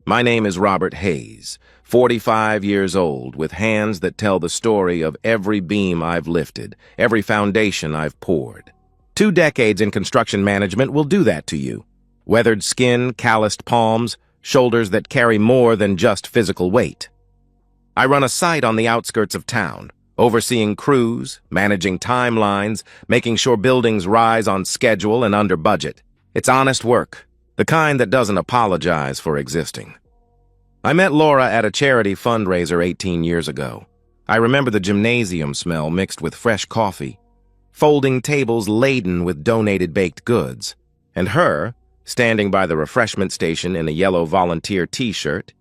My name is Robert Hayes, 45 years old, with hands that tell the story of every beam I've lifted, every foundation I've poured. 2 decades in construction management will do that to you. Weathered skin, calloused palms, shoulders that carry more than just physical weight. I run a site on the outskirts of town, overseeing crews, managing timelines, making sure buildings rise on schedule and under budget. It's honest work, the kind that doesn't apologize for existing. I met Laura at a charity fundraiser 18 years ago. I remember the gymnasium smell mixed with fresh coffee, folding tables laden with donated baked goods, and her standing by the refreshment station in a yellow volunteer t-shirt,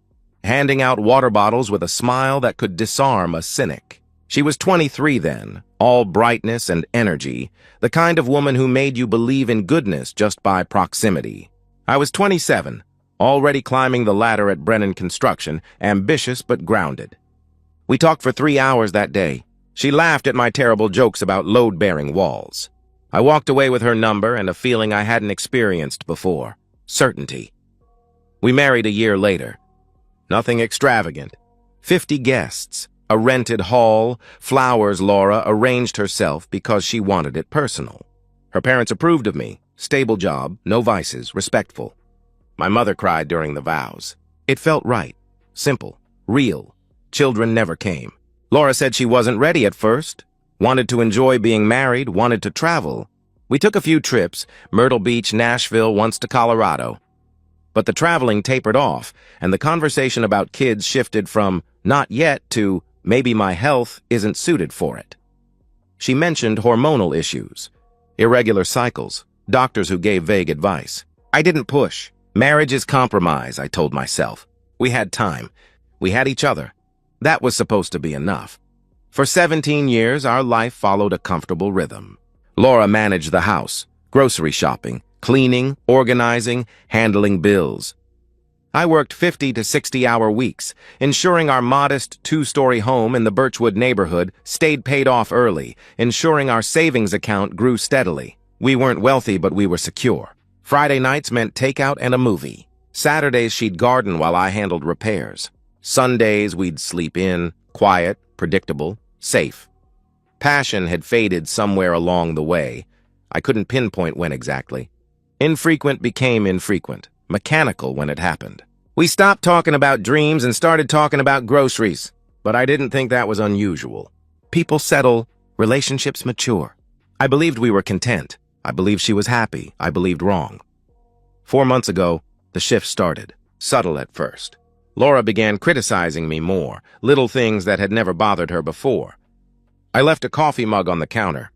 handing out water bottles with a smile that could disarm a cynic. She was 23 then, all brightness and energy, the kind of woman who made you believe in goodness just by proximity. I was 27, already climbing the ladder at Brennan Construction, ambitious but grounded. We talked for 3 hours that day. She laughed at my terrible jokes about load-bearing walls. I walked away with her number and a feeling I hadn't experienced before: certainty. We married a year later. Nothing extravagant. 50 guests, a rented hall, flowers Laura arranged herself because she wanted it personal. Her parents approved of me. Stable job, no vices, respectful. My mother cried during the vows. It felt right, simple, real. Children never came. Laura said she wasn't ready at first, wanted to enjoy being married, wanted to travel. We took a few trips, Myrtle Beach, Nashville, once to Colorado. But the traveling tapered off, and the conversation about kids shifted from not yet to maybe my health isn't suited for it. She mentioned hormonal issues, irregular cycles, doctors who gave vague advice. I didn't push. Marriage is compromise, I told myself. We had time. We had each other. That was supposed to be enough. For 17 years, our life followed a comfortable rhythm. Laura managed the house, grocery shopping, cleaning, organizing, handling bills. I worked 50 to 60-hour weeks, ensuring our modest 2-story home in the Birchwood neighborhood stayed paid off early, ensuring our savings account grew steadily. We weren't wealthy, but we were secure. Friday nights meant takeout and a movie. Saturdays she'd garden while I handled repairs. Sundays we'd sleep in, quiet, predictable, safe. Passion had faded somewhere along the way. I couldn't pinpoint when exactly. Infrequent became infrequent, mechanical when it happened. We stopped talking about dreams and started talking about groceries, but I didn't think that was unusual. People settle, relationships mature. I believed we were content. I believed she was happy. I believed wrong. 4 months ago, the shift started, subtle at first. Laura began criticizing me more, little things that had never bothered her before. I left a coffee mug on the counter.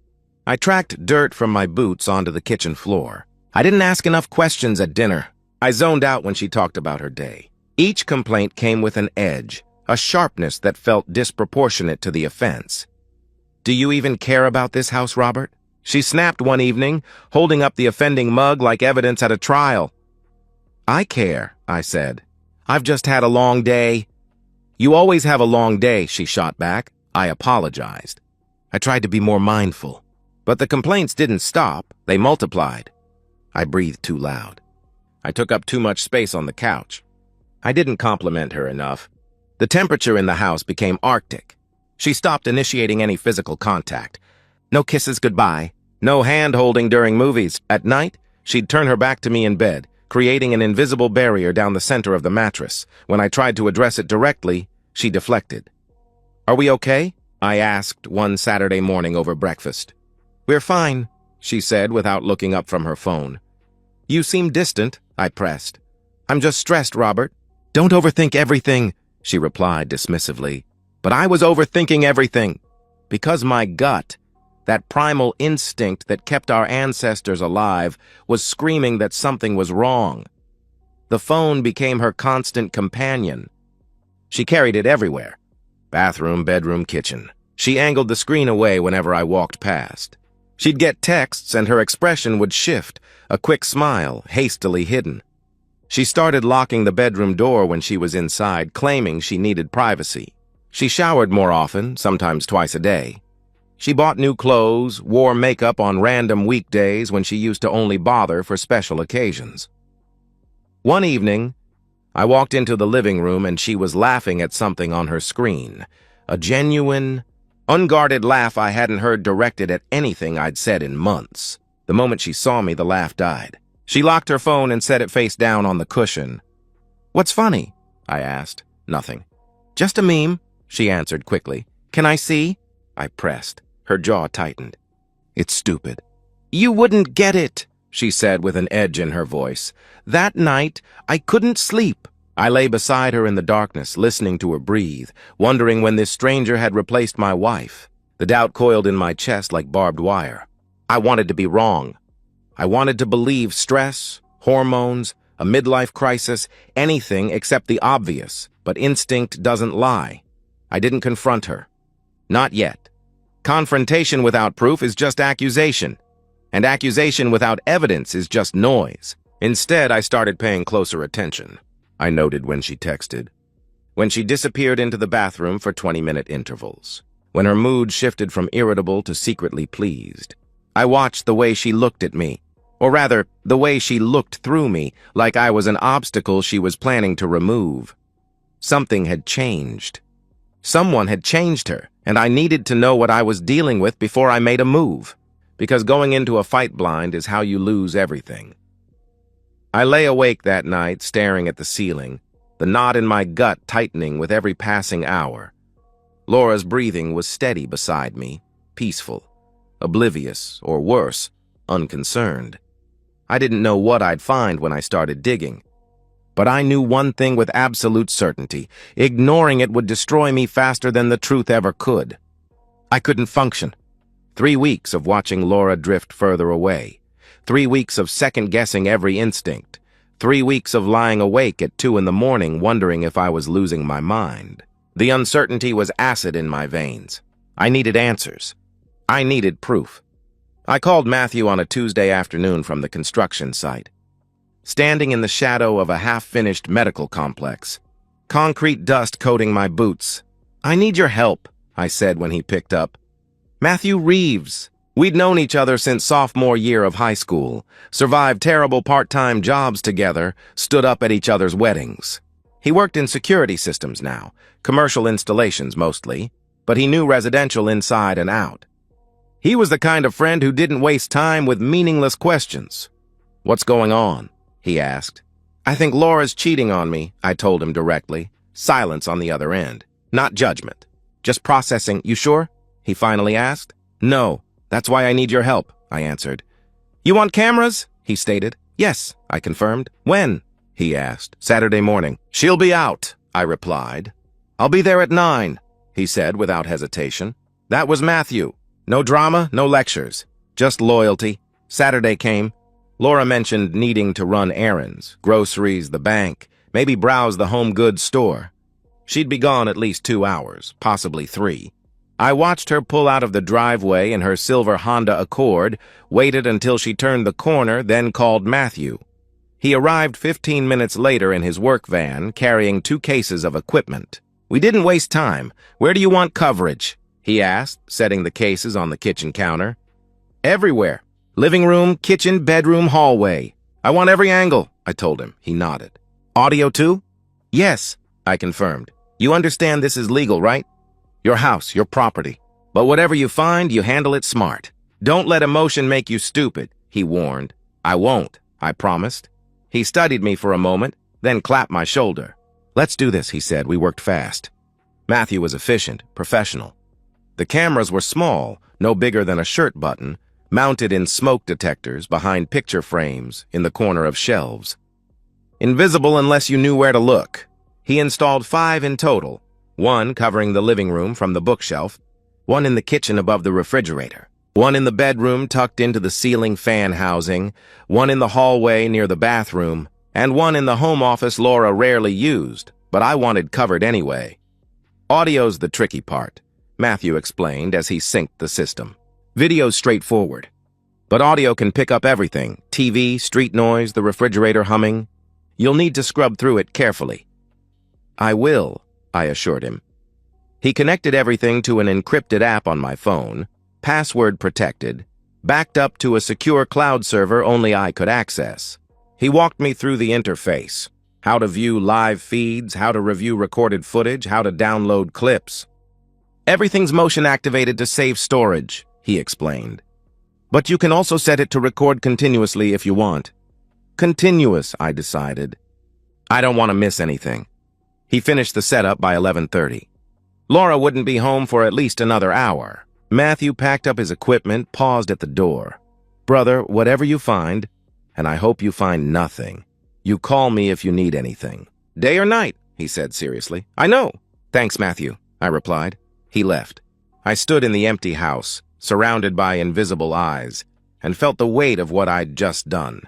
I tracked dirt from my boots onto the kitchen floor. I didn't ask enough questions at dinner. I zoned out when she talked about her day. Each complaint came with an edge, a sharpness that felt disproportionate to the offense. Do you even care about this house, Robert? She snapped one evening, holding up the offending mug like evidence at a trial. I care, I said. I've just had a long day. You always have a long day, she shot back. I apologized. I tried to be more mindful. But the complaints didn't stop. They multiplied. I breathed too loud. I took up too much space on the couch. I didn't compliment her enough. The temperature in the house became Arctic. She stopped initiating any physical contact. No kisses goodbye. No hand-holding during movies. At night, she'd turn her back to me in bed, creating an invisible barrier down the center of the mattress. When I tried to address it directly, she deflected. Are we okay? I asked one Saturday morning over breakfast. We're fine, she said without looking up from her phone. You seem distant, I pressed. I'm just stressed, Robert. Don't overthink everything, she replied dismissively. But I was overthinking everything. Because my gut, that primal instinct that kept our ancestors alive, was screaming that something was wrong. The phone became her constant companion. She carried it everywhere. Bathroom, bedroom, kitchen. She angled the screen away whenever I walked past. She'd get texts and her expression would shift, a quick smile, hastily hidden. She started locking the bedroom door when she was inside, claiming she needed privacy. She showered more often, sometimes twice a day. She bought new clothes, wore makeup on random weekdays when she used to only bother for special occasions. One evening, I walked into the living room and she was laughing at something on her screen. A genuine, unguarded laugh I hadn't heard directed at anything I'd said in months. The moment she saw me, the laugh died. She locked her phone and set it face down on the cushion. "What's funny?" I asked. "Nothing." "Just a meme," she answered quickly. "Can I see?" I pressed. Her jaw tightened. "It's stupid." "You wouldn't get it," she said with an edge in her voice. "That night, I couldn't sleep." I lay beside her in the darkness, listening to her breathe, wondering when this stranger had replaced my wife. The doubt coiled in my chest like barbed wire. I wanted to be wrong. I wanted to believe stress, hormones, a midlife crisis, anything except the obvious, but instinct doesn't lie. I didn't confront her. Not yet. Confrontation without proof is just accusation, and accusation without evidence is just noise. Instead, I started paying closer attention. I noted when she texted, when she disappeared into the bathroom for 20-minute intervals, when her mood shifted from irritable to secretly pleased. I watched the way she looked at me, or rather, the way she looked through me, like I was an obstacle she was planning to remove. Something had changed. Someone had changed her, and I needed to know what I was dealing with before I made a move, because going into a fight blind is how you lose everything. I lay awake that night, staring at the ceiling, the knot in my gut tightening with every passing hour. Laura's breathing was steady beside me, peaceful, oblivious, or worse, unconcerned. I didn't know what I'd find when I started digging. But I knew one thing with absolute certainty. Ignoring it would destroy me faster than the truth ever could. I couldn't function. 3 weeks of watching Laura drift further away. 3 weeks of second-guessing every instinct. 3 weeks of lying awake at 2 in the morning wondering if I was losing my mind. The uncertainty was acid in my veins. I needed answers. I needed proof. I called Matthew on a Tuesday afternoon from the construction site. Standing in the shadow of a half-finished medical complex, concrete dust coating my boots. "I need your help," I said when he picked up. "Matthew Reeves." We'd known each other since sophomore year of high school, survived terrible part-time jobs together, stood up at each other's weddings. He worked in security systems now, commercial installations mostly, but he knew residential inside and out. He was the kind of friend who didn't waste time with meaningless questions. "What's going on?" he asked. "I think Laura's cheating on me," I told him directly. Silence on the other end. Not judgment. Just processing. "You sure?" he finally asked. "No. That's why I need your help," I answered. "You want cameras?" he stated. "Yes," I confirmed. "When?" he asked. "Saturday morning." "She'll be out," I replied. "I'll be there at 9, he said without hesitation. That was Matthew. No drama, no lectures. Just loyalty. Saturday came. Laura mentioned needing to run errands, groceries, the bank, maybe browse the home goods store. She'd be gone at least 2 hours, possibly 3. I watched her pull out of the driveway in her silver Honda Accord, waited until she turned the corner, then called Matthew. He arrived 15 minutes later in his work van, carrying 2 cases of equipment. "We didn't waste time. Where do you want coverage?" he asked, setting the cases on the kitchen counter. "Everywhere. Living room, kitchen, bedroom, hallway. I want every angle," I told him. He nodded. "Audio too?" "Yes," I confirmed. "You understand this is legal, right? Your house, your property. But whatever you find, you handle it smart. Don't let emotion make you stupid," he warned. "I won't," I promised. He studied me for a moment, then clapped my shoulder. "Let's do this," he said. We worked fast. Matthew was efficient, professional. The cameras were small, no bigger than a shirt button, mounted in smoke detectors behind picture frames in the corner of shelves. Invisible unless you knew where to look. He installed 5 in total, 1 covering the living room from the bookshelf, 1 in the kitchen above the refrigerator, 1 in the bedroom tucked into the ceiling fan housing, 1 in the hallway near the bathroom, and 1 in the home office Laura rarely used, but I wanted covered anyway. "Audio's the tricky part," Matthew explained as he synced the system. "Video's straightforward, but audio can pick up everything: TV, street noise, the refrigerator humming. You'll need to scrub through it carefully." "I will," I assured him. He connected everything to an encrypted app on my phone, password protected, backed up to a secure cloud server only I could access. He walked me through the interface. how to view live feeds, how to review recorded footage, how to download clips. Everything's motion activated to save storage, he explained. But you can also set it to record continuously if you want. Continuous, I decided. I don't want to miss anything. He finished the setup by 11:30. Laura wouldn't be home for at least another hour. Matthew packed up his equipment, paused at the door. Brother, whatever you find, and I hope you find nothing, you call me if you need anything. Day or night, he said seriously. I know. Thanks, Matthew, I replied. He left. I stood in the empty house, surrounded by invisible eyes, and felt the weight of what I'd just done.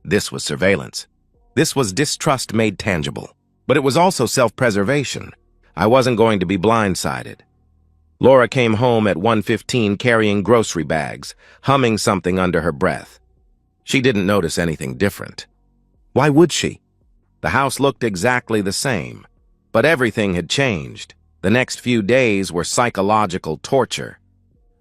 This was surveillance. This was distrust made tangible. But it was also self-preservation. I wasn't going to be blindsided. Laura came home at 1:15 carrying grocery bags, humming something under her breath. She didn't notice anything different. Why would she? The house looked exactly the same, but everything had changed. The next few days were psychological torture.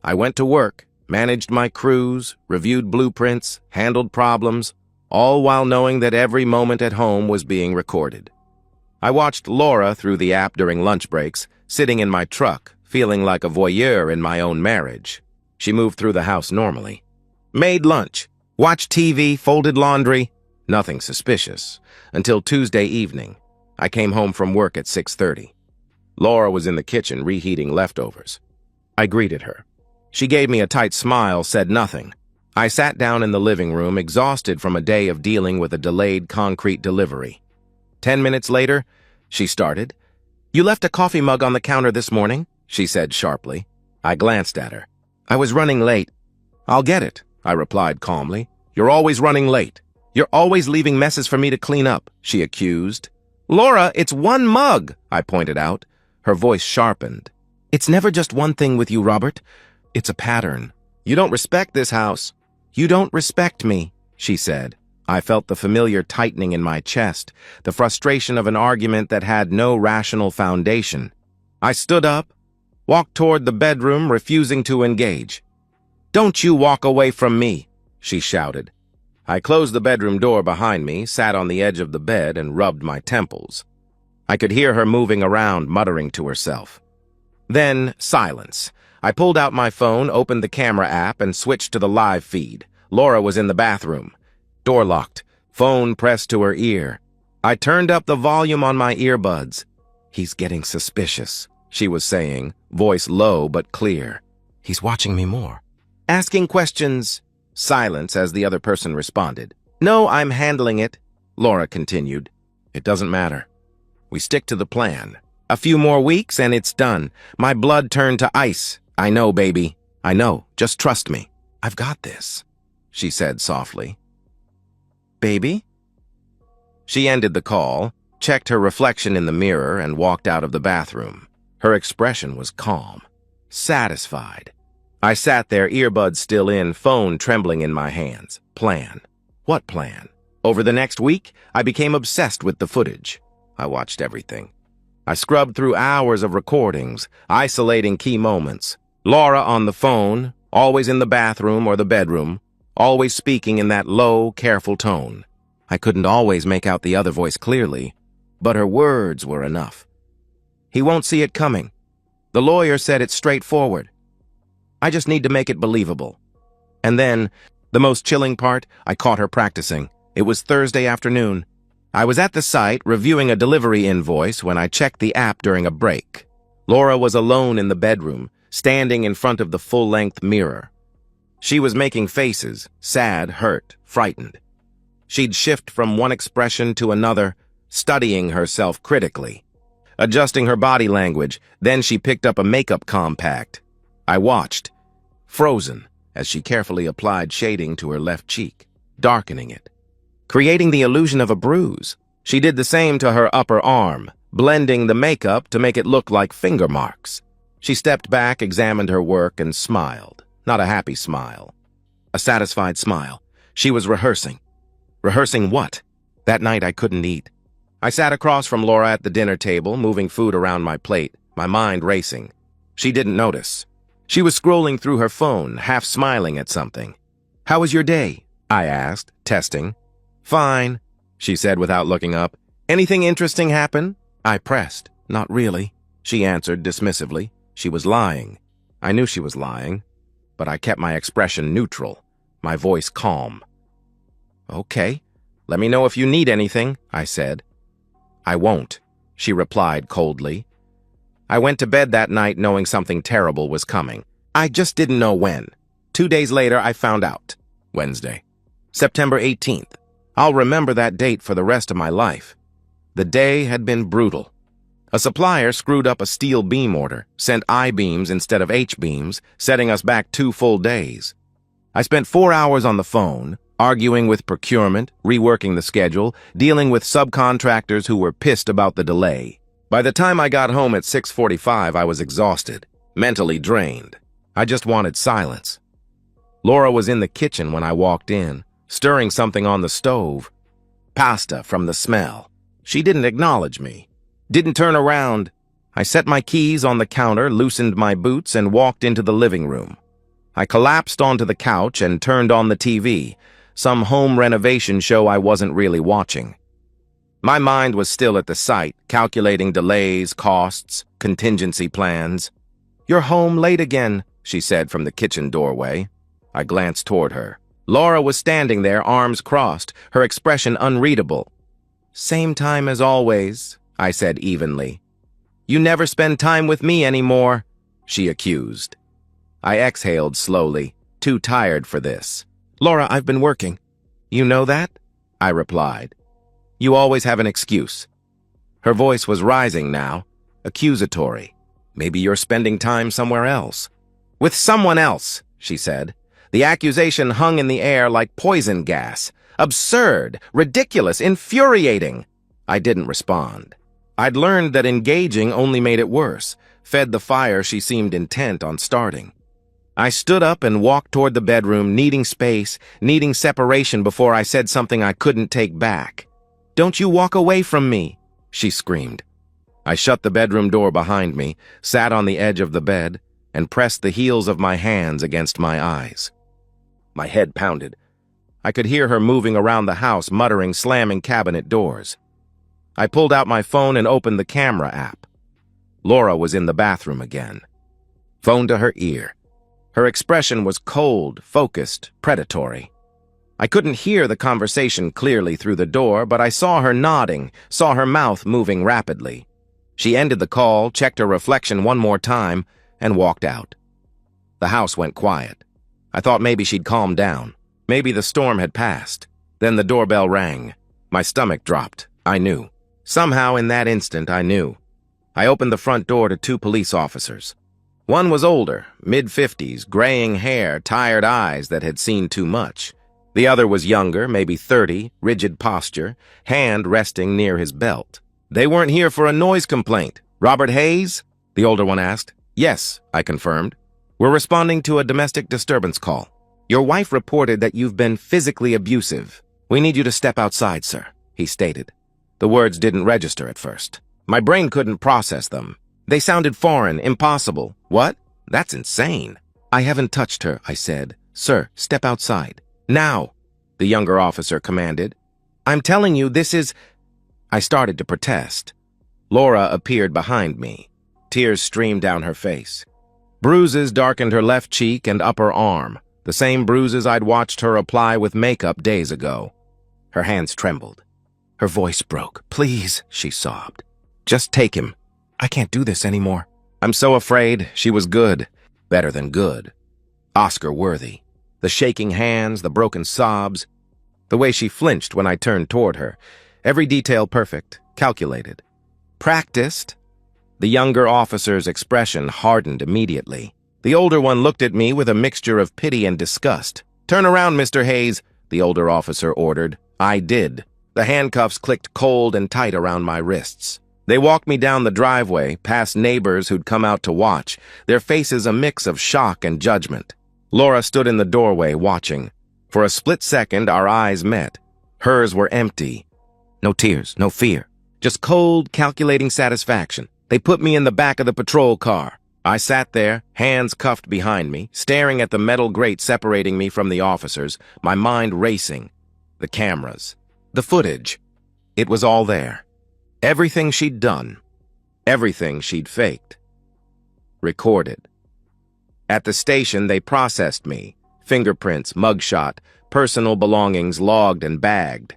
I went to work, managed my crews, reviewed blueprints, handled problems, all while knowing that every moment at home was being recorded. I watched Laura through the app during lunch breaks, sitting in my truck, feeling like a voyeur in my own marriage. She moved through the house normally. Made lunch, watched TV, folded laundry, nothing suspicious, until Tuesday evening. I came home from work at 6:30. Laura was in the kitchen reheating leftovers. I greeted her. She gave me a tight smile, said nothing. I sat down in the living room, exhausted from a day of dealing with a delayed concrete delivery. 10 minutes later, she started. You left a coffee mug on the counter this morning, she said sharply. I glanced at her. I was running late. I'll get it, I replied calmly. You're always running late. You're always leaving messes for me to clean up, she accused. Laura, it's one mug, I pointed out. Her voice sharpened. It's never just one thing with you, Robert. It's a pattern. You don't respect this house. You don't respect me, she said. I felt the familiar tightening in my chest, the frustration of an argument that had no rational foundation. I stood up, walked toward the bedroom, refusing to engage. Don't you walk away from me, she shouted. I closed the bedroom door behind me, sat on the edge of the bed, and rubbed my temples. I could hear her moving around, muttering to herself. Then, silence. I pulled out my phone, opened the camera app, and switched to the live feed. Laura was in the bathroom. Door locked, phone pressed to her ear. I turned up the volume on my earbuds. He's getting suspicious, she was saying, voice low but clear. He's watching me more. Asking questions. Silence as the other person responded. No, I'm handling it, Laura continued. It doesn't matter. We stick to the plan. A few more weeks and it's done. My blood turned to ice. I know, baby. I know. Just trust me. I've got this, she said softly. Baby? She ended the call, checked her reflection in the mirror, and walked out of the bathroom. Her expression was calm, satisfied. I sat there, earbuds still in, phone trembling in my hands. Plan. What plan? Over the next week, I became obsessed with the footage. I watched everything. I scrubbed through hours of recordings, isolating key moments. Laura on the phone, always in the bathroom or the bedroom, always speaking in that low, careful tone. I couldn't always make out the other voice clearly, but her words were enough. He won't see it coming. The lawyer said it's straightforward. I just need to make it believable. And then, the most chilling part, I caught her practicing. It was Thursday afternoon. I was at the site reviewing a delivery invoice when I checked the app during a break. Laura was alone in the bedroom, standing in front of the full-length mirror. She was making faces, sad, hurt, frightened. She'd shift from one expression to another, studying herself critically, adjusting her body language. Then she picked up a makeup compact. I watched, frozen, as she carefully applied shading to her left cheek, darkening it, creating the illusion of a bruise. She did the same to her upper arm, blending the makeup to make it look like finger marks. She stepped back, examined her work, and smiled. Not a happy smile. A satisfied smile. She was rehearsing. Rehearsing what? That night I couldn't eat. I sat across from Laura at the dinner table, moving food around my plate, my mind racing. She didn't notice. She was scrolling through her phone, half smiling at something. How was your day? I asked, testing. Fine. she said without looking up. Anything interesting happen? I pressed. Not really, she answered dismissively. She was lying. I knew she was lying, but I kept my expression neutral, my voice calm. Okay, let me know if you need anything, I said. I won't, she replied coldly. I went to bed that night knowing something terrible was coming. I just didn't know when. 2 days later, I found out. Wednesday, September 18th. I'll remember that date for the rest of my life. The day had been brutal. A supplier screwed up a steel beam order, sent I-beams instead of H-beams, setting us back 2 full days. I spent 4 hours on the phone, arguing with procurement, reworking the schedule, dealing with subcontractors who were pissed about the delay. By the time I got home at 6:45, I was exhausted, mentally drained. I just wanted silence. Laura was in the kitchen when I walked in, stirring something on the stove. Pasta from the smell. She didn't acknowledge me, didn't turn around. I set my keys on the counter, loosened my boots, and walked into the living room. I collapsed onto the couch and turned on the TV, some home renovation show I wasn't really watching. My mind was still at the site, calculating delays, costs, contingency plans. You're home late again, she said from the kitchen doorway. I glanced toward her. Laura was standing there, arms crossed, her expression unreadable. Same time as always, I said evenly. You never spend time with me anymore, she accused. I exhaled slowly, too tired for this. Laura, I've been working. You know that? I replied. You always have an excuse. Her voice was rising now, accusatory. Maybe you're spending time somewhere else. With someone else, she said. The accusation hung in the air like poison gas. Absurd, ridiculous, infuriating. I didn't respond. I'd learned that engaging only made it worse, fed the fire she seemed intent on starting. I stood up and walked toward the bedroom, needing space, needing separation before I said something I couldn't take back. Don't you walk away from me, she screamed. I shut the bedroom door behind me, sat on the edge of the bed, and pressed the heels of my hands against my eyes. My head pounded. I could hear her moving around the house, muttering, slamming cabinet doors. I pulled out my phone and opened the camera app. Laura was in the bathroom again. Phone to her ear. Her expression was cold, focused, predatory. I couldn't hear the conversation clearly through the door, but I saw her nodding, saw her mouth moving rapidly. She ended the call, checked her reflection one more time, and walked out. The house went quiet. I thought maybe she'd calmed down. Maybe the storm had passed. Then the doorbell rang. My stomach dropped. I knew. Somehow in that instant, I knew. I opened the front door to 2 police officers. One was older, mid-50s, graying hair, tired eyes that had seen too much. The other was younger, maybe 30, rigid posture, hand resting near his belt. They weren't here for a noise complaint. Robert Hayes? The older one asked. Yes, I confirmed. We're responding to a domestic disturbance call. Your wife reported that you've been physically abusive. We need you to step outside, sir, he stated. The words didn't register at first. My brain couldn't process them. They sounded foreign, impossible. What? That's insane. I haven't touched her, I said. Sir, step outside. Now, the younger officer commanded. I'm telling you, this is... I started to protest. Laura appeared behind me. Tears streamed down her face. Bruises darkened her left cheek and upper arm, the same bruises I'd watched her apply with makeup days ago. Her hands trembled. Her voice broke. Please, she sobbed. Just take him. I can't do this anymore. I'm so afraid. She was good. Better than good. Oscar-worthy. The shaking hands, the broken sobs, the way she flinched when I turned toward her. Every detail perfect, calculated. Practiced? The younger officer's expression hardened immediately. The older one looked at me with a mixture of pity and disgust. Turn around, Mr. Hayes, the older officer ordered. I did. The handcuffs clicked cold and tight around my wrists. They walked me down the driveway, past neighbors who'd come out to watch, their faces a mix of shock and judgment. Laura stood in the doorway, watching. For a split second, our eyes met. Hers were empty. No tears, no fear. Just cold, calculating satisfaction. They put me in the back of the patrol car. I sat there, hands cuffed behind me, staring at the metal grate separating me from the officers, my mind racing. The cameras. The footage. It was all there. Everything she'd done. Everything she'd faked. Recorded. At the station, they processed me. Fingerprints, mugshot, personal belongings logged and bagged.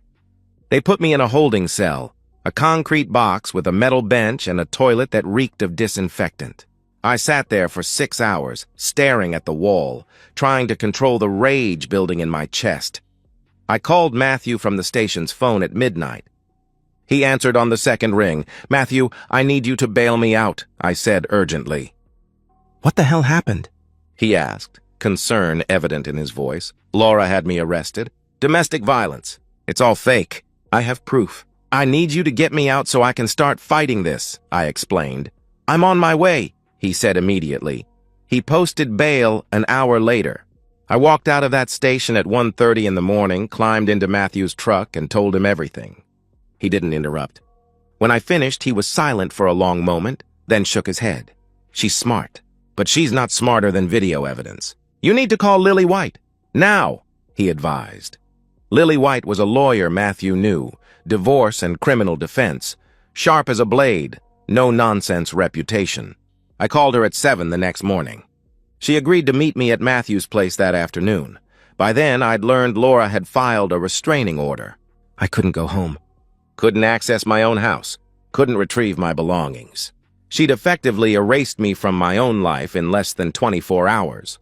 They put me in a holding cell, a concrete box with a metal bench and a toilet that reeked of disinfectant. I sat there for 6 hours, staring at the wall, trying to control the rage building in my chest. I called Matthew from the station's phone at midnight. He answered on the second ring. "Matthew, I need you to bail me out," I said urgently. "What the hell happened?" he asked, concern evident in his voice. "Laura had me arrested. Domestic violence. It's all fake. I have proof. I need you to get me out so I can start fighting this," I explained. "I'm on my way," he said immediately. He posted bail an hour later. I walked out of that station at 1:30 in the morning, climbed into Matthew's truck, and told him everything. He didn't interrupt. When I finished, he was silent for a long moment, then shook his head. "She's smart, but she's not smarter than video evidence. You need to call Lily White. Now," he advised. Lily White was a lawyer Matthew knew, divorce and criminal defense, sharp as a blade, no-nonsense reputation. I called her at 7 the next morning. She agreed to meet me at Matthew's place that afternoon. By then, I'd learned Laura had filed a restraining order. I couldn't go home. Couldn't access my own house. Couldn't retrieve my belongings. She'd effectively erased me from my own life in less than 24 hours.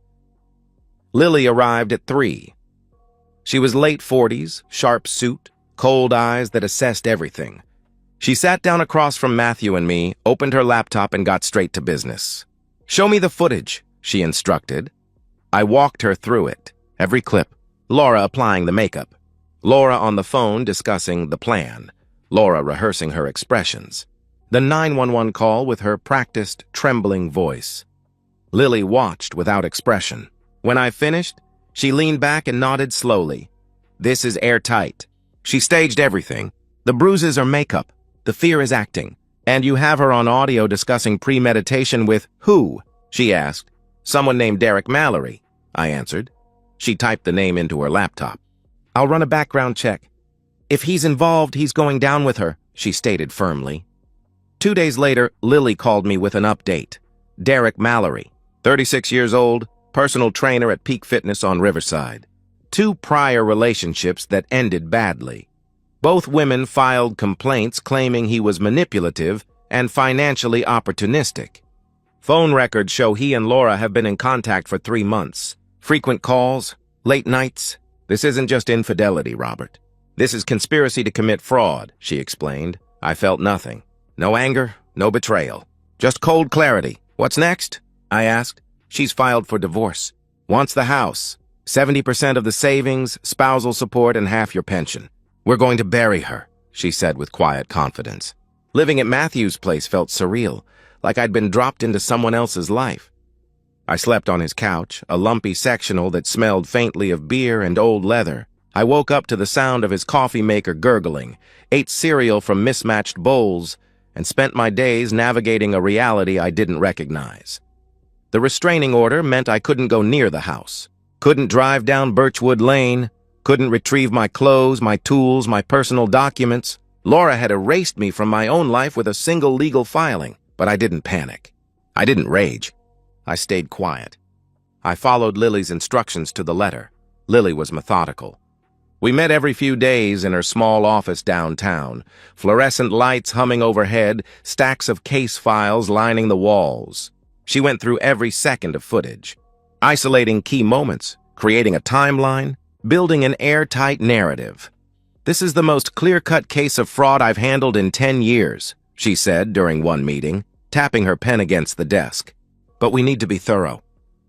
Lily arrived at 3. She was late 40s, sharp suit, cold eyes that assessed everything. She sat down across from Matthew and me, opened her laptop, and got straight to business. "Show me the footage," she instructed. I walked her through it, every clip. Laura applying the makeup. Laura on the phone discussing the plan. Laura rehearsing her expressions. The 911 call with her practiced, trembling voice. Lily watched without expression. When I finished, she leaned back and nodded slowly. "This is airtight. She staged everything. The bruises are makeup. The fear is acting. And you have her on audio discussing premeditation with who?" she asked. "Someone named Derek Mallory," I answered. She typed the name into her laptop. "I'll run a background check. If he's involved, he's going down with her," she stated firmly. 2 days later, Lily called me with an update. Derek Mallory, 36 years old, personal trainer at Peak Fitness on Riverside. 2 prior relationships that ended badly. Both women filed complaints claiming he was manipulative and financially opportunistic. Phone records show he and Laura have been in contact for 3 months. Frequent calls, late nights. "This isn't just infidelity, Robert. This is conspiracy to commit fraud," she explained. I felt nothing. No anger, no betrayal. Just cold clarity. "What's next?" I asked. "She's filed for divorce. Wants the house. 70% of the savings, spousal support, and half your pension. We're going to bury her," she said with quiet confidence. Living at Matthew's place felt surreal, like I'd been dropped into someone else's life. I slept on his couch, a lumpy sectional that smelled faintly of beer and old leather. I woke up to the sound of his coffee maker gurgling, ate cereal from mismatched bowls, and spent my days navigating a reality I didn't recognize. The restraining order meant I couldn't go near the house, couldn't drive down Birchwood Lane, couldn't retrieve my clothes, my tools, my personal documents. Laura had erased me from my own life with a single legal filing, but I didn't panic. I didn't rage. I stayed quiet. I followed Lily's instructions to the letter. Lily was methodical. We met every few days in her small office downtown, fluorescent lights humming overhead, stacks of case files lining the walls. She went through every second of footage, isolating key moments, creating a timeline, building an airtight narrative. "This is the most clear-cut case of fraud I've handled in 10 years, she said during one meeting, tapping her pen against the desk. "But we need to be thorough.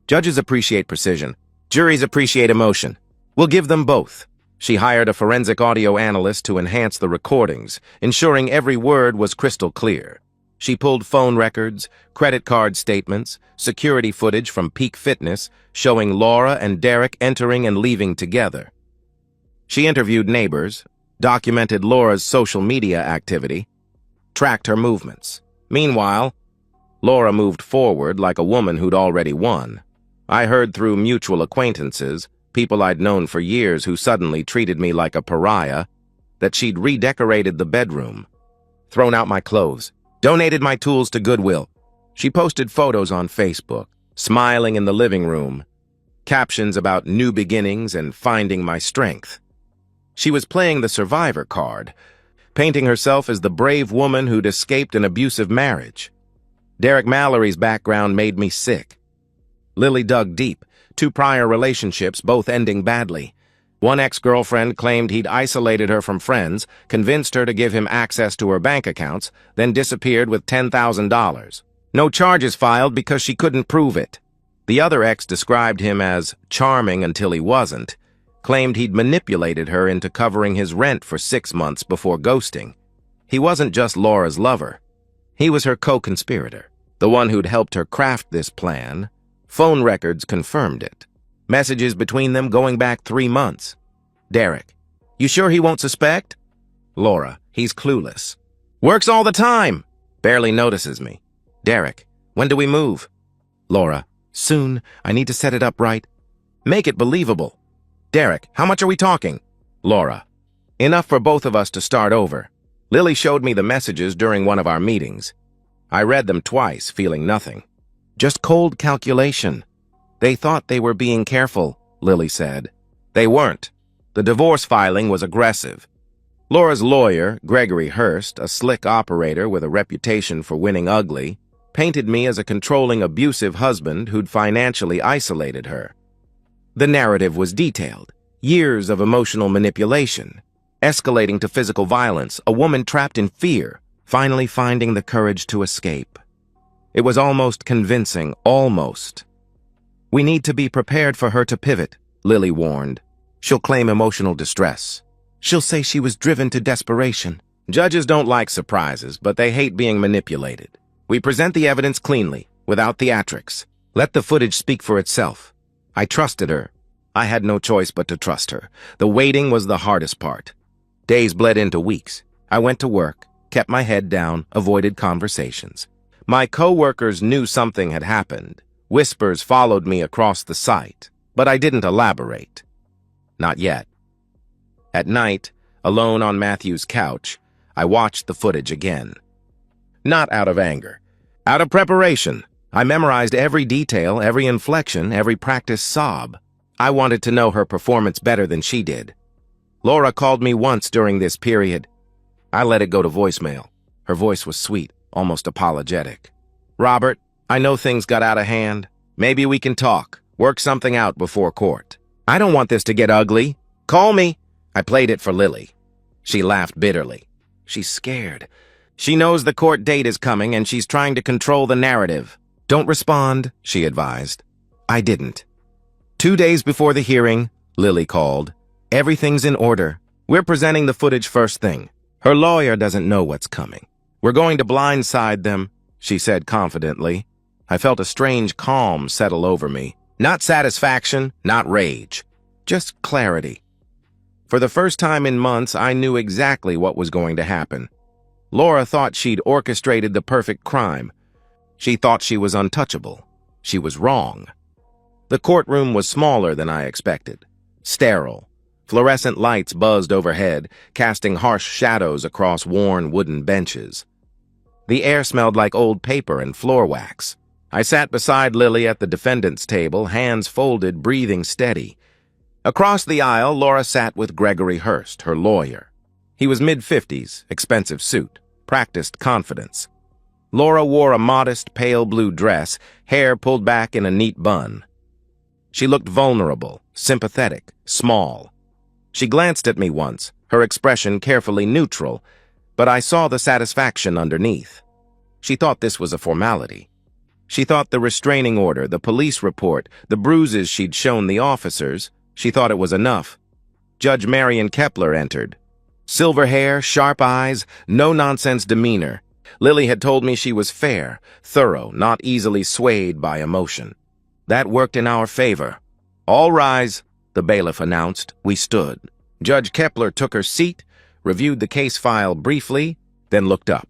Judges appreciate precision. Juries appreciate emotion. We'll give them both." She hired a forensic audio analyst to enhance the recordings, ensuring every word was crystal clear. She pulled phone records, credit card statements, security footage from Peak Fitness, showing Laura and Derek entering and leaving together. She interviewed neighbors, documented Laura's social media activity, tracked her movements. Meanwhile, Laura moved forward like a woman who'd already won. I heard through mutual acquaintances, people I'd known for years who suddenly treated me like a pariah. that she'd redecorated the bedroom, thrown out my clothes, donated my tools to Goodwill. She posted photos on Facebook, smiling in the living room, captions about new beginnings and finding my strength. She was playing the survivor card, painting herself as the brave woman who'd escaped an abusive marriage. Derek Mallory's background made me sick. Lily dug deep, 2 prior relationships, both ending badly. One ex-girlfriend claimed he'd isolated her from friends, convinced her to give him access to her bank accounts, then disappeared with $10,000. No charges filed because she couldn't prove it. The other ex described him as charming until he wasn't, claimed he'd manipulated her into covering his rent for 6 months before ghosting. He wasn't just Laura's lover. He was her co-conspirator, the one who'd helped her craft this plan. Phone records confirmed it. Messages between them going back 3 months. Derek: "You sure he won't suspect?" Laura: "He's clueless. Works all the time. Barely notices me." Derek: "When do we move?" Laura: "Soon. I need to set it up right. Make it believable." Derek: "How much are we talking?" Laura: "Enough for both of us to start over. Lily showed me the messages during one of our meetings. I read them twice, feeling nothing. Just cold calculation. They thought they were being careful," Lily said. "They weren't. The divorce filing was aggressive." Laura's lawyer, Gregory Hurst, a slick operator with a reputation for winning ugly, painted me as a controlling, abusive husband who'd financially isolated her. The narrative was detailed. Years of emotional manipulation, escalating to physical violence, a woman trapped in fear, finally finding the courage to escape. It was almost convincing, almost. "We need to be prepared for her to pivot," Lily warned. "She'll claim emotional distress. She'll say she was driven to desperation." Judges don't like surprises, but they hate being manipulated. We present the evidence cleanly, without theatrics. Let the footage speak for itself. I trusted her. I had no choice but to trust her. The waiting was the hardest part. Days bled into weeks. I went to work, kept my head down, avoided conversations. My co-workers knew something had happened. Whispers followed me across the site, but I didn't elaborate. Not yet. At night, alone on Matthew's couch, I watched the footage again. Not out of anger. Out of preparation. I memorized every detail, every inflection, every practice sob. I wanted to know her performance better than she did. Laura called me once during this period. I let it go to voicemail. Her voice was sweet, almost apologetic. "Robert, I know things got out of hand. Maybe we can talk, work something out before court. I don't want this to get ugly. Call me." I played it for Lily. She laughed bitterly. She's scared. She knows the court date is coming and she's trying to control the narrative. "Don't respond," she advised. I didn't. 2 days before the hearing, Lily called. "Everything's in order. We're presenting the footage first thing. Her lawyer doesn't know what's coming. We're going to blindside them," she said confidently. I felt a strange calm settle over me. Not satisfaction, not rage. Just clarity. For the first time in months, I knew exactly what was going to happen. Laura thought she'd orchestrated the perfect crime. She thought she was untouchable. She was wrong. The courtroom was smaller than I expected. Sterile. Fluorescent lights buzzed overhead, casting harsh shadows across worn wooden benches. The air smelled like old paper and floor wax. I sat beside Lily at the defendant's table, hands folded, breathing steady. Across the aisle, Laura sat with Gregory Hurst, her lawyer. He was mid-50s, expensive suit, practiced confidence. Laura wore a modest, pale blue dress, hair pulled back in a neat bun. She looked vulnerable, sympathetic, small. She glanced at me once, her expression carefully neutral, but I saw the satisfaction underneath. She thought this was a formality. She thought the restraining order, the police report, the bruises she'd shown the officers, she thought it was enough. Judge Marion Kepler entered. Silver hair, sharp eyes, no-nonsense demeanor. Lily had told me she was fair, thorough, not easily swayed by emotion. That worked in our favor. "All rise," the bailiff announced. We stood. Judge Kepler took her seat, reviewed the case file briefly, then looked up.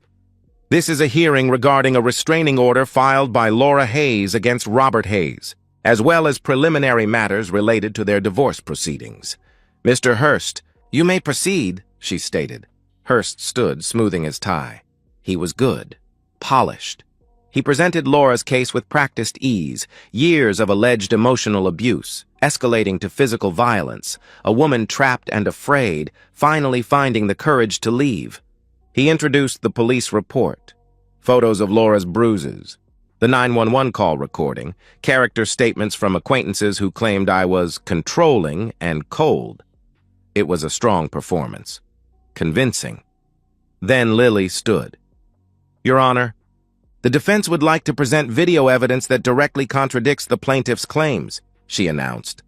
"This is a hearing regarding a restraining order filed by Laura Hayes against Robert Hayes, as well as preliminary matters related to their divorce proceedings. Mr. Hurst, you may proceed," she stated. Hurst stood, smoothing his tie. He was good, polished. He presented Laura's case with practiced ease, years of alleged emotional abuse, escalating to physical violence, a woman trapped and afraid, finally finding the courage to leave. He introduced the police report, photos of Laura's bruises, the 911 call recording, character statements from acquaintances who claimed I was controlling and cold. It was a strong performance. Convincing. Then Lily stood. Your Honor, the defense would like to present video evidence that directly contradicts the plaintiff's claims, she announced.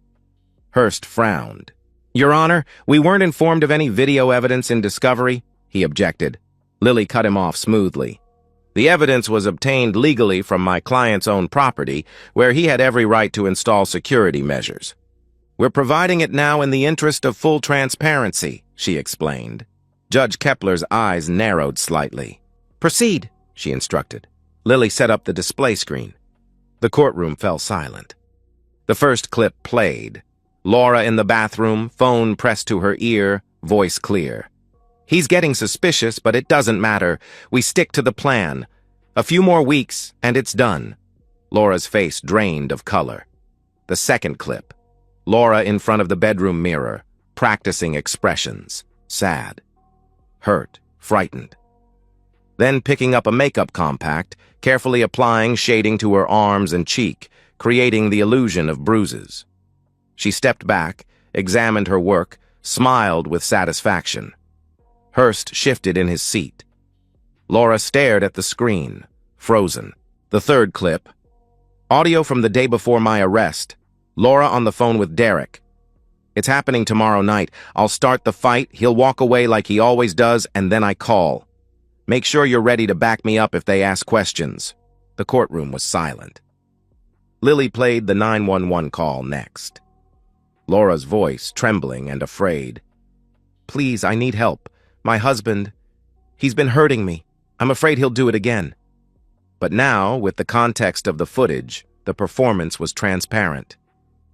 Hurst frowned. Your Honor, we weren't informed of any video evidence in discovery, he objected. Lily cut him off smoothly. The evidence was obtained legally from my client's own property, where he had every right to install security measures. We're providing it now in the interest of full transparency, she explained. Judge Kepler's eyes narrowed slightly. Proceed, she instructed. Lily set up the display screen. The courtroom fell silent. The first clip played. Laura in the bathroom, phone pressed to her ear, voice clear. He's getting suspicious, but it doesn't matter. We stick to the plan. A few more weeks, and it's done. Laura's face drained of color. The second clip. Laura in front of the bedroom mirror, practicing expressions. Sad. Hurt. Frightened. Then picking up a makeup compact, carefully applying shading to her arms and cheek, creating the illusion of bruises. She stepped back, examined her work, smiled with satisfaction. Hurst shifted in his seat. Laura stared at the screen, frozen. The third clip. Audio from the day before my arrest. Laura on the phone with Derek. It's happening tomorrow night. I'll start the fight, he'll walk away like he always does, and then I call. Make sure you're ready to back me up if they ask questions. The courtroom was silent. Lily played the 911 call next. Laura's voice trembling and afraid. Please, I need help. My husband, he's been hurting me. I'm afraid he'll do it again. But now, with the context of the footage, the performance was transparent.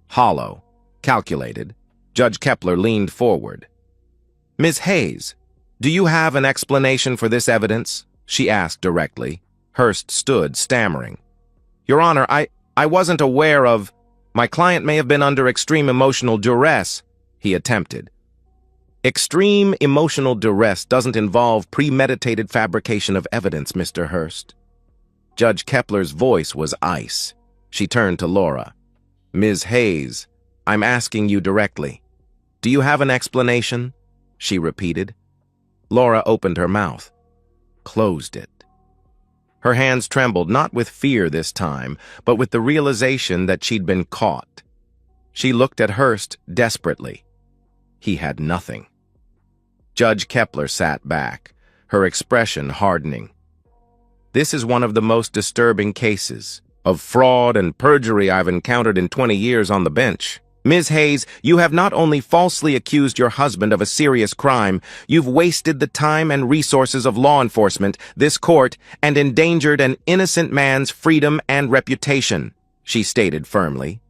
Hollow, calculated. Judge Kepler leaned forward. Ms. Hayes, do you have an explanation for this evidence? She asked directly. Hurst stood, stammering. Your Honor, I wasn't aware of... My client may have been under extreme emotional duress, he attempted. Extreme emotional duress doesn't involve premeditated fabrication of evidence, Mr. Hurst. Judge Kepler's voice was ice. She turned to Laura. Ms. Hayes, I'm asking you directly. Do you have an explanation? She repeated. Laura opened her mouth, closed it. Her hands trembled, not with fear this time, but with the realization that she'd been caught. She looked at Hurst desperately. He had nothing. Judge Kepler sat back, her expression hardening. This is one of the most disturbing cases of fraud and perjury I've encountered in 20 years on the bench. Ms. Hayes, you have not only falsely accused your husband of a serious crime, you've wasted the time and resources of law enforcement, this court, and endangered an innocent man's freedom and reputation, she stated firmly.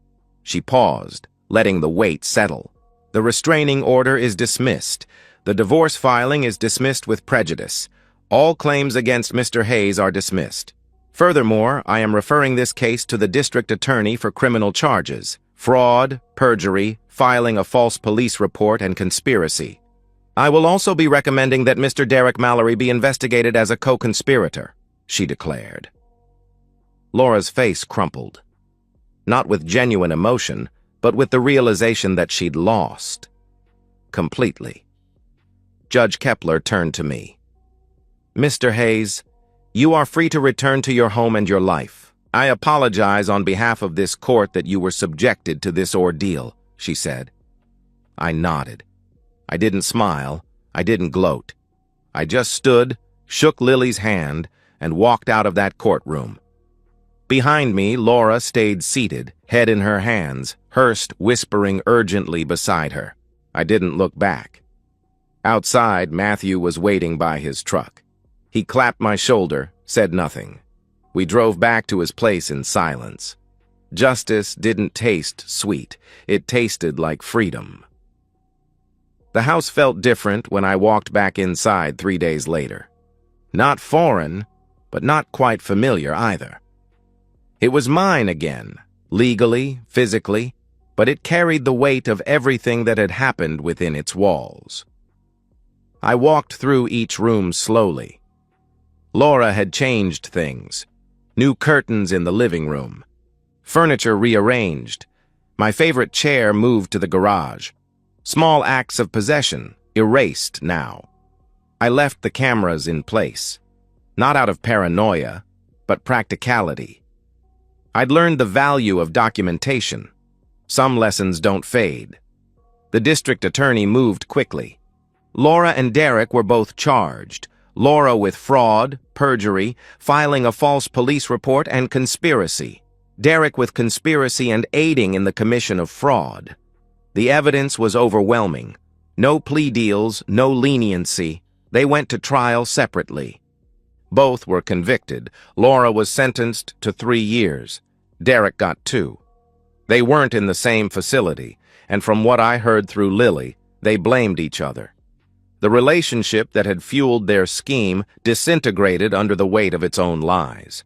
She paused, letting the weight settle. The restraining order is dismissed. The divorce filing is dismissed with prejudice. All claims against Mr. Hayes are dismissed. Furthermore, I am referring this case to the district attorney for criminal charges. Fraud, perjury, filing a false police report, and conspiracy. I will also be recommending that Mr. Derek Mallory be investigated as a co-conspirator, she declared. Laura's face crumpled. Not with genuine emotion, but with the realization that she'd lost. Completely. Judge Kepler turned to me. Mr. Hayes, you are free to return to your home and your life. I apologize on behalf of this court that you were subjected to this ordeal, she said. I nodded. I didn't smile. I didn't gloat. I just stood, shook Lily's hand, and walked out of that courtroom. Behind me, Laura stayed seated, head in her hands, Hurst whispering urgently beside her. I didn't look back. Outside, Matthew was waiting by his truck. He clapped my shoulder, said nothing. We drove back to his place in silence. Justice didn't taste sweet. It tasted like freedom. The house felt different when I walked back inside 3 days later. Not foreign, but not quite familiar either. It was mine again, legally, physically, but it carried the weight of everything that had happened within its walls. I walked through each room slowly. Laura had changed things. New curtains in the living room. Furniture rearranged. My favorite chair moved to the garage. Small acts of possession, erased now. I left the cameras in place. Not out of paranoia, but practicality. I'd learned the value of documentation. Some lessons don't fade. The district attorney moved quickly. Laura and Derek were both charged. Laura with fraud, perjury, filing a false police report, and conspiracy. Derek with conspiracy and aiding in the commission of fraud. The evidence was overwhelming. No plea deals, no leniency. They went to trial separately. Both were convicted. Laura was sentenced to 3 years. Derek got 2. They weren't in the same facility, and from what I heard through Lily, they blamed each other. The relationship that had fueled their scheme disintegrated under the weight of its own lies.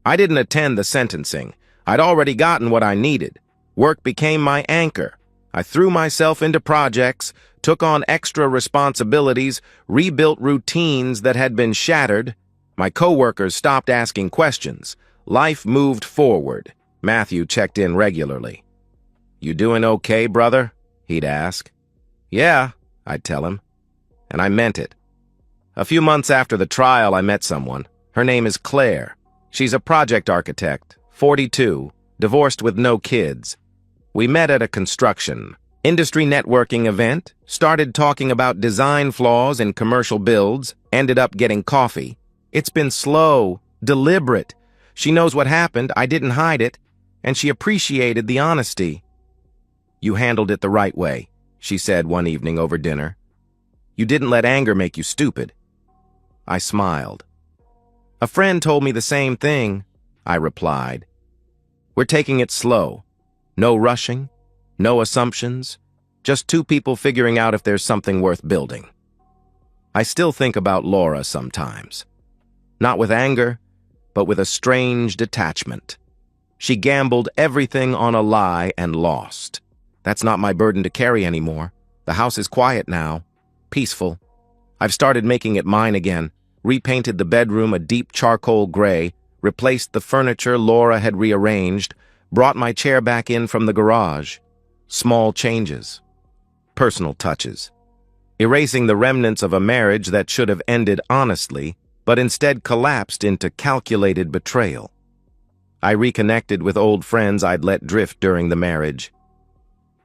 I didn't attend the sentencing. I'd already gotten what I needed. Work became my anchor. I threw myself into projects, took on extra responsibilities, rebuilt routines that had been shattered. My coworkers stopped asking questions. Life moved forward. Matthew checked in regularly. "You doing okay, brother?" he'd ask. "Yeah," I'd tell him. And I meant it. A few months after the trial, I met someone. Her name is Claire. She's a project architect, 42, divorced with no kids. We met at a construction, industry networking event, started talking about design flaws in commercial builds, ended up getting coffee. It's been slow, deliberate. She knows what happened, I didn't hide it, and she appreciated the honesty. "You handled it the right way," she said one evening over dinner. "You didn't let anger make you stupid." I smiled. "A friend told me the same thing," I replied. "We're taking it slow. No rushing, no assumptions, just 2 people figuring out if there's something worth building." I still think about Laura sometimes. Not with anger, but with a strange detachment. She gambled everything on a lie and lost. That's not my burden to carry anymore. The house is quiet now, peaceful. I've started making it mine again, repainted the bedroom a deep charcoal gray, replaced the furniture Laura had rearranged, brought my chair back in from the garage. Small changes. Personal touches. Erasing the remnants of a marriage that should have ended honestly, but instead collapsed into calculated betrayal. I reconnected with old friends I'd let drift during the marriage.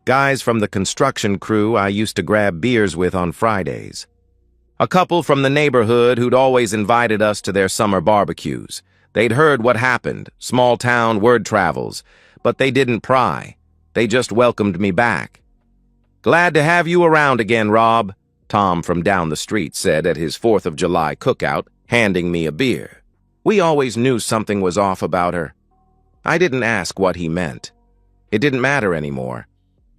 Guys from the construction crew I used to grab beers with on Fridays. A couple from the neighborhood who'd always invited us to their summer barbecues. They'd heard what happened, small town word travels, but they didn't pry. They just welcomed me back. "Glad to have you around again, Rob," Tom from down the street said at his 4th of July cookout, handing me a beer. We always knew something was off about her. I didn't ask what he meant. It didn't matter anymore.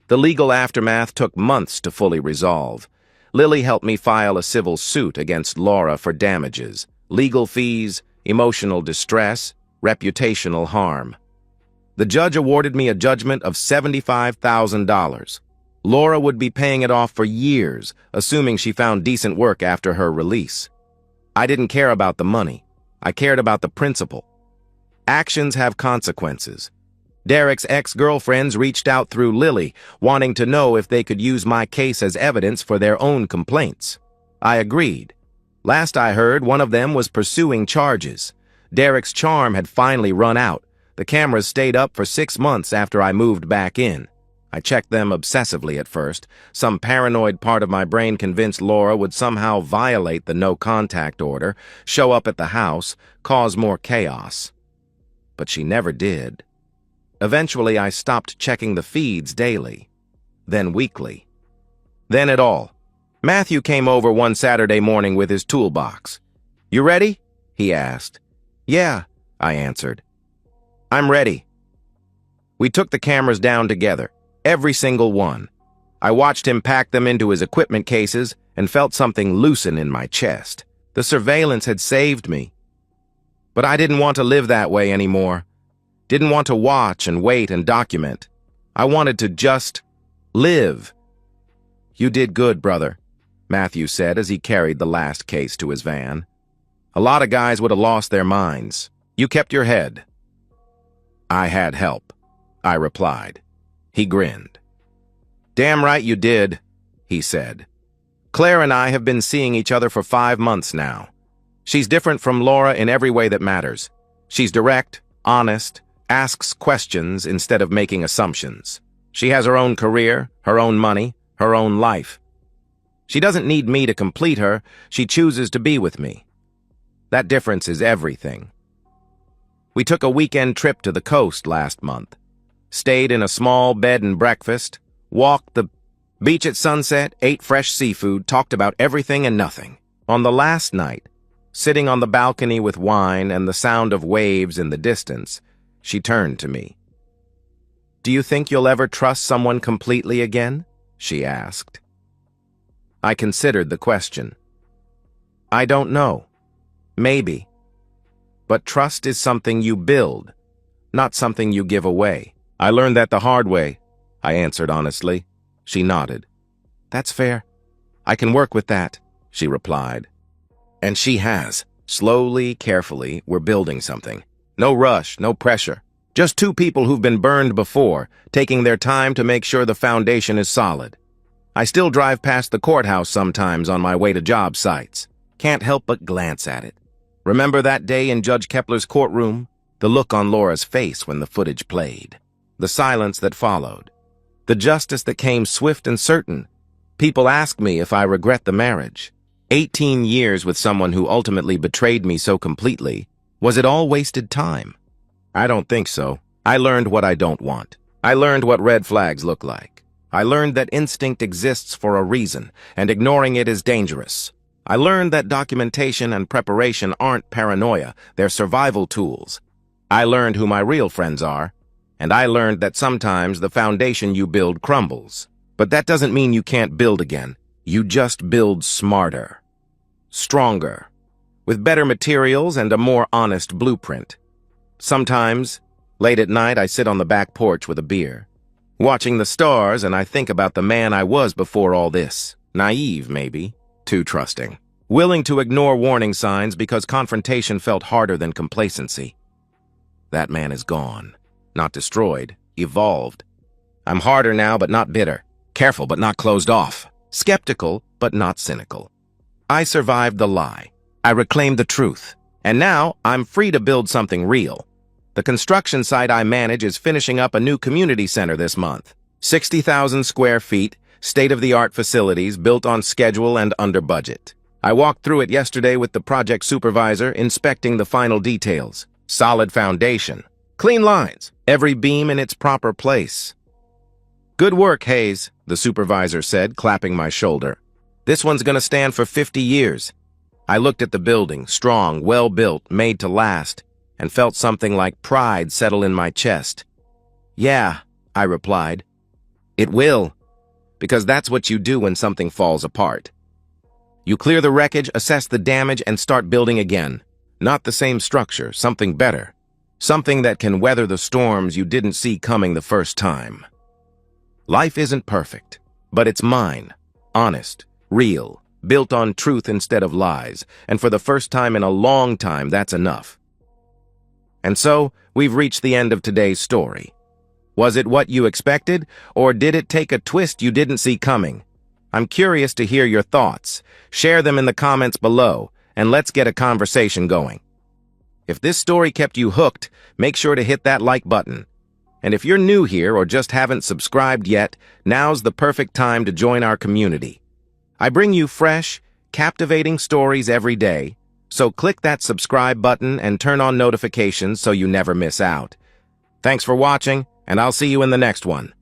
The legal aftermath took months to fully resolve. Lily helped me file a civil suit against Laura for damages, legal fees, emotional distress, reputational harm. The judge awarded me a judgment of $75,000. Laura would be paying it off for years, assuming she found decent work after her release. I didn't care about the money. I cared about the principle. Actions have consequences. Derek's ex-girlfriends reached out through Lily, wanting to know if they could use my case as evidence for their own complaints. I agreed. Last I heard, one of them was pursuing charges. Derek's charm had finally run out. The cameras stayed up for 6 months after I moved back in. I checked them obsessively at first. Some paranoid part of my brain convinced Laura would somehow violate the no-contact order, show up at the house, cause more chaos. But she never did. Eventually, I stopped checking the feeds daily, then weekly. Then it all. Matthew came over one Saturday morning with his toolbox. "You ready?" he asked. "Yeah," I answered. "I'm ready." We took the cameras down together, every single one. I watched him pack them into his equipment cases and felt something loosen in my chest. The surveillance had saved me. But I didn't want to live that way anymore. Didn't want to watch and wait and document. I wanted to just live. "You did good, brother," Matthew said as he carried the last case to his van. "A lot of guys would have lost their minds. You kept your head." "I had help," I replied. He grinned. "Damn right you did," he said. "Claire and I have been seeing each other for 5 months now. She's different from Laura in every way that matters. She's direct, honest, asks questions instead of making assumptions. She has her own career, her own money, her own life. She doesn't need me to complete her, she chooses to be with me. That difference is everything. We took a weekend trip to the coast last month. Stayed in a small bed and breakfast, walked the beach at sunset, ate fresh seafood, talked about everything and nothing. On the last night, sitting on the balcony with wine and the sound of waves in the distance, she turned to me. "Do you think you'll ever trust someone completely again?" she asked. I considered the question. I don't know. Maybe. But trust is something you build, not something you give away. "I learned that the hard way," I answered honestly. She nodded. "That's fair. I can work with that," she replied. And she has. Slowly, carefully, we're building something. No rush, no pressure. Just two people who've been burned before, taking their time to make sure the foundation is solid. I still drive past the courthouse sometimes on my way to job sites. Can't help but glance at it. Remember that day in Judge Kepler's courtroom? The look on Laura's face when the footage played. The silence that followed. The justice that came swift and certain. People ask me if I regret the marriage. 18 years with someone who ultimately betrayed me so completely. Was it all wasted time? I don't think so. I learned what I don't want. I learned what red flags look like. I learned that instinct exists for a reason, and ignoring it is dangerous. I learned that documentation and preparation aren't paranoia, they're survival tools. I learned who my real friends are, and I learned that sometimes the foundation you build crumbles. But that doesn't mean you can't build again. You just build smarter, stronger, with better materials and a more honest blueprint. Sometimes, late at night, I sit on the back porch with a beer, watching the stars, and I think about the man I was before all this. Naive, maybe. Too trusting. Willing to ignore warning signs because confrontation felt harder than complacency. That man is gone. Not destroyed. Evolved. I'm harder now, but not bitter. Careful, but not closed off. Skeptical, but not cynical. I survived the lie. I reclaimed the truth. And now, I'm free to build something real. The construction site I manage is finishing up a new community center this month. 60,000 square feet, state-of-the-art facilities built on schedule and under budget. I walked through it yesterday with the project supervisor, inspecting the final details. Solid foundation. Clean lines. Every beam in its proper place. "Good work, Hayes," the supervisor said, clapping my shoulder. "This one's gonna stand for 50 years. I looked at the building, strong, well-built, made to last, and felt something like pride settle in my chest. "Yeah," I replied. "It will, because that's what you do when something falls apart. You clear the wreckage, assess the damage, and start building again. Not the same structure, something better. Something that can weather the storms you didn't see coming the first time. Life isn't perfect, but it's mine. Honest, real, built on truth instead of lies, and for the first time in a long time, that's enough." And so, we've reached the end of today's story. Was it what you expected, or did it take a twist you didn't see coming? I'm curious to hear your thoughts. Share them in the comments below, and let's get a conversation going. If this story kept you hooked, make sure to hit that like button. And if you're new here or just haven't subscribed yet, now's the perfect time to join our community. I bring you fresh, captivating stories every day, so click that subscribe button and turn on notifications so you never miss out. Thanks for watching, and I'll see you in the next one.